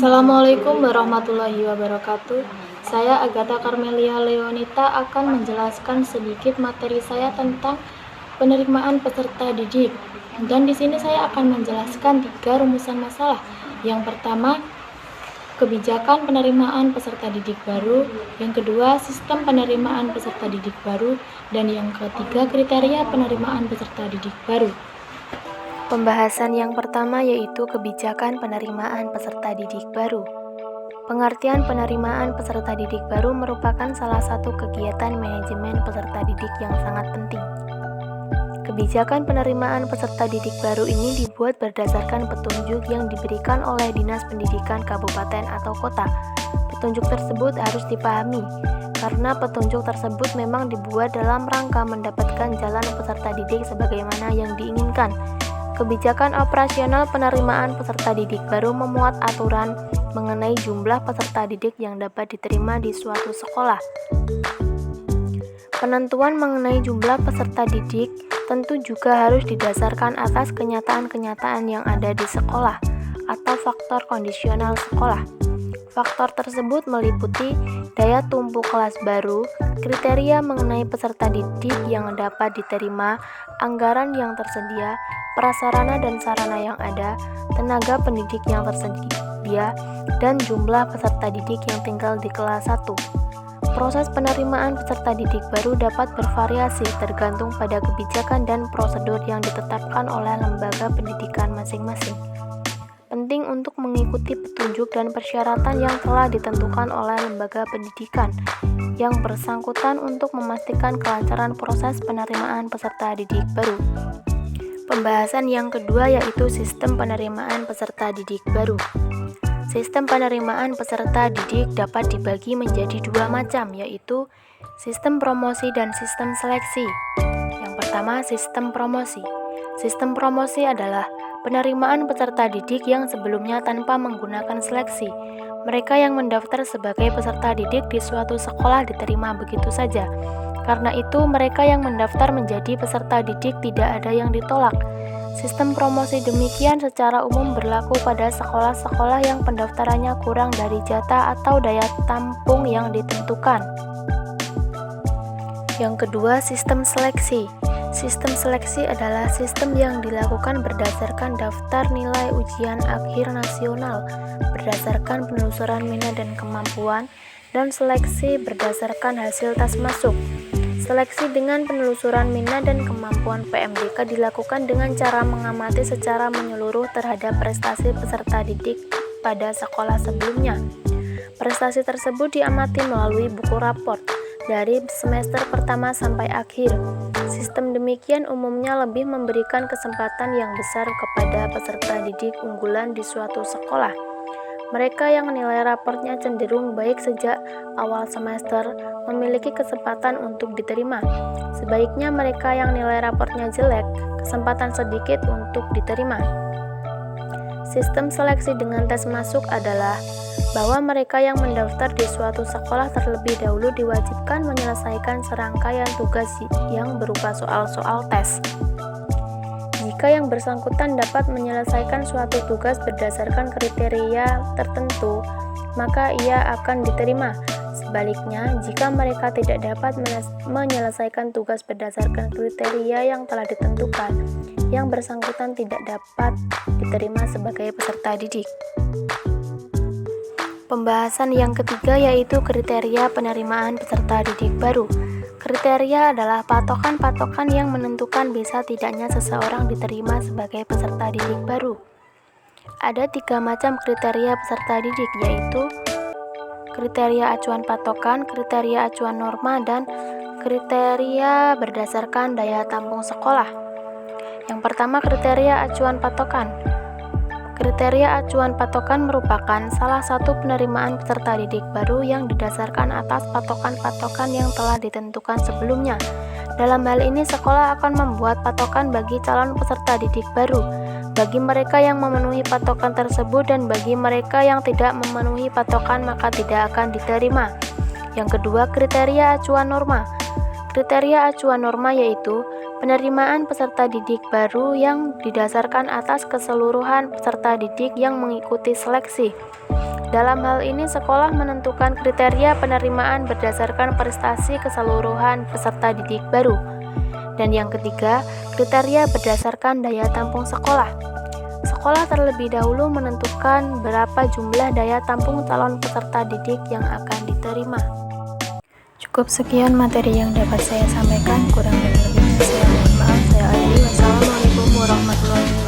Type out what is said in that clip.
Assalamualaikum warahmatullahi wabarakatuh. Saya Agatha Carmelia Leonita akan menjelaskan sedikit materi saya tentang penerimaan peserta didik. Dan di sini saya akan menjelaskan 3 rumusan masalah. Yang pertama, kebijakan penerimaan peserta didik baru. Yang kedua, sistem penerimaan peserta didik baru. Dan yang ketiga, kriteria penerimaan peserta didik baru. Pembahasan yang pertama yaitu kebijakan penerimaan peserta didik baru. Pengertian penerimaan peserta didik baru merupakan salah satu kegiatan manajemen peserta didik yang sangat penting. Kebijakan penerimaan peserta didik baru ini dibuat berdasarkan petunjuk yang diberikan oleh Dinas Pendidikan Kabupaten atau Kota. Petunjuk tersebut harus dipahami, karena petunjuk tersebut memang dibuat dalam rangka mendapatkan jalan peserta didik sebagaimana yang diinginkan. Kebijakan operasional penerimaan peserta didik baru memuat aturan mengenai jumlah peserta didik yang dapat diterima di suatu sekolah. Penentuan mengenai jumlah peserta didik tentu juga harus didasarkan atas kenyataan-kenyataan yang ada di sekolah atau faktor kondisional sekolah. Faktor tersebut meliputi daya tumpuk kelas baru, kriteria mengenai peserta didik yang dapat diterima, anggaran yang tersedia, prasarana dan sarana yang ada, tenaga pendidik yang tersedia, dan jumlah peserta didik yang tinggal di kelas 1. Proses penerimaan peserta didik baru dapat bervariasi tergantung pada kebijakan dan prosedur yang ditetapkan oleh lembaga pendidikan masing-masing. Penting untuk mengikuti petunjuk dan persyaratan yang telah ditentukan oleh lembaga pendidikan yang bersangkutan untuk memastikan kelancaran proses penerimaan peserta didik baru. Pembahasan yang kedua yaitu sistem penerimaan peserta didik baru. Sistem penerimaan peserta didik dapat dibagi menjadi 2 macam, yaitu sistem promosi dan sistem seleksi. Yang pertama, sistem promosi. Sistem promosi adalah penerimaan peserta didik yang sebelumnya tanpa menggunakan seleksi. Mereka yang mendaftar sebagai peserta didik di suatu sekolah diterima begitu saja. Karena itu, mereka yang mendaftar menjadi peserta didik tidak ada yang ditolak. Sistem promosi demikian secara umum berlaku pada sekolah-sekolah yang pendaftarannya kurang dari jatah atau daya tampung yang ditentukan. Yang kedua, sistem seleksi. Sistem seleksi adalah sistem yang dilakukan berdasarkan daftar nilai ujian akhir nasional, berdasarkan penelusuran minat dan kemampuan, dan seleksi berdasarkan hasil tes masuk. Seleksi dengan penelusuran minat dan kemampuan PMDK dilakukan dengan cara mengamati secara menyeluruh terhadap prestasi peserta didik pada sekolah sebelumnya. Prestasi tersebut diamati melalui buku raport dari semester pertama sampai akhir. Sistem demikian umumnya lebih memberikan kesempatan yang besar kepada peserta didik unggulan di suatu sekolah. Mereka yang nilai raportnya cenderung baik sejak awal semester memiliki kesempatan untuk diterima. Sebaliknya mereka yang nilai raportnya jelek, kesempatan sedikit untuk diterima. Sistem seleksi dengan tes masuk adalah bahwa mereka yang mendaftar di suatu sekolah terlebih dahulu diwajibkan menyelesaikan serangkaian tugas yang berupa soal-soal tes. Jika yang bersangkutan dapat menyelesaikan suatu tugas berdasarkan kriteria tertentu, maka ia akan diterima. Sebaliknya, jika mereka tidak dapat menyelesaikan tugas berdasarkan kriteria yang telah ditentukan, yang bersangkutan tidak dapat diterima sebagai peserta didik. Pembahasan yang ketiga yaitu kriteria penerimaan peserta didik baru. Kriteria adalah patokan-patokan yang menentukan bisa tidaknya seseorang diterima sebagai peserta didik baru. Ada 3 macam kriteria peserta didik, yaitu kriteria acuan patokan, kriteria acuan norma, dan kriteria berdasarkan daya tampung sekolah. Yang pertama, kriteria acuan patokan. Kriteria acuan patokan merupakan salah satu penerimaan peserta didik baru yang didasarkan atas patokan-patokan yang telah ditentukan sebelumnya. Dalam hal ini, sekolah akan membuat patokan bagi calon peserta didik baru, bagi mereka yang memenuhi patokan tersebut dan bagi mereka yang tidak memenuhi patokan maka tidak akan diterima. Yang kedua, kriteria acuan norma. Kriteria acuan norma yaitu penerimaan peserta didik baru yang didasarkan atas keseluruhan peserta didik yang mengikuti seleksi. Dalam hal ini, sekolah menentukan kriteria penerimaan berdasarkan prestasi keseluruhan peserta didik baru. Dan yang ketiga, kriteria berdasarkan daya tampung sekolah. Sekolah terlebih dahulu menentukan berapa jumlah daya tampung calon peserta didik yang akan diterima. Cukup sekian materi yang dapat saya sampaikan, kurang dan lebihnya saya mohon maaf. Saya akhiri. Wassalamualaikum warahmatullahi wabarakatuh.